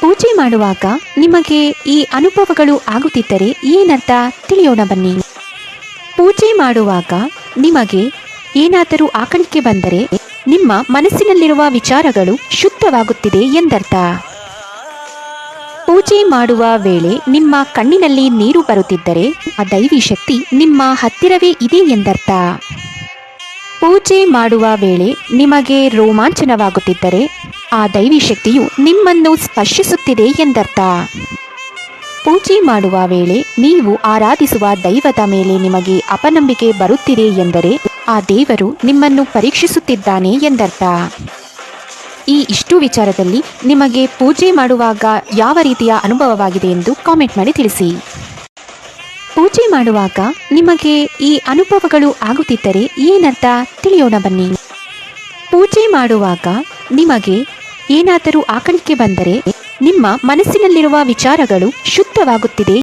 ಪೂಜೆ ಮಾಡುವಾಗ ನಿಮಗೆ ಈ ಅನುಭವಗಳು ಆಗುತ್ತಿದ್ದರೆ ಏನರ್ಥ ತಿಳಿಯೋಣ ಬನ್ನಿ. ಪೂಜೆ ಮಾಡುವಾಗ ನಿಮಗೆ ಏನಾದರೂ ಆಕಳಿಕೆ ಬಂದರೆ ನಿಮ್ಮ ಮನಸ್ಸಿನಲ್ಲಿರುವ ವಿಚಾರಗಳು ಶುದ್ಧವಾಗುತ್ತಿದೆ ಎಂದರ್ಥ. ಪೂಜೆ ಮಾಡುವ ವೇಳೆ ನಿಮ್ಮ ಕಣ್ಣಿನಲ್ಲಿ ನೀರು ಬರುತ್ತಿದ್ದರೆ ಆ ದೈವಿ ಶಕ್ತಿ ನಿಮ್ಮ ಹತ್ತಿರವೇ ಇದೆ ಎಂದರ್ಥ. ಪೂಜೆ ಮಾಡುವ ವೇಳೆ ನಿಮಗೆ ರೋಮಾಂಚನವಾಗುತ್ತಿದ್ದರೆ ಆ ದೈವಿ ಶಕ್ತಿಯು ನಿಮ್ಮನ್ನು ಸ್ಪರ್ಶಿಸುತ್ತಿದೆ ಎಂದರ್ಥ. ಪೂಜೆ ಮಾಡುವ ವೇಳೆ ನೀವು ಆರಾಧಿಸುವ ದೈವದ ಮೇಲೆ ನಿಮಗೆ ಅಪನಂಬಿಕೆ ಬರುತ್ತಿದೆ ಎಂದರೆ ಆ ದೇವರು ನಿಮ್ಮನ್ನು ಪರೀಕ್ಷಿಸುತ್ತಿದ್ದಾನೆ ಎಂದರ್ಥ. ಈ ಇಷ್ಟು ವಿಚಾರದಲ್ಲಿ ನಿಮಗೆ ಪೂಜೆ ಮಾಡುವಾಗ ಯಾವ ರೀತಿಯ ಅನುಭವವಾಗಿದೆ ಎಂದು ಕಾಮೆಂಟ್ ಮಾಡಿ ತಿಳಿಸಿ. ಪೂಜೆ ಮಾಡುವಾಗ ನಿಮಗೆ ಈ ಅನುಭವಗಳು ಆಗುತ್ತಿದ್ದರೆ ಏನರ್ಥ ತಿಳಿಯೋಣ ಬನ್ನಿ. ಪೂಜೆ ಮಾಡುವಾಗ ನಿಮಗೆ ಏನಾದರೂ ಆಕಳಿಕೆ ಬಂದರೆ ನಿಮ್ಮ ಮನಸ್ಸಿನಲ್ಲಿರುವ ವಿಚಾರಗಳು ಶುದ್ಧವಾಗುತ್ತಿದೆ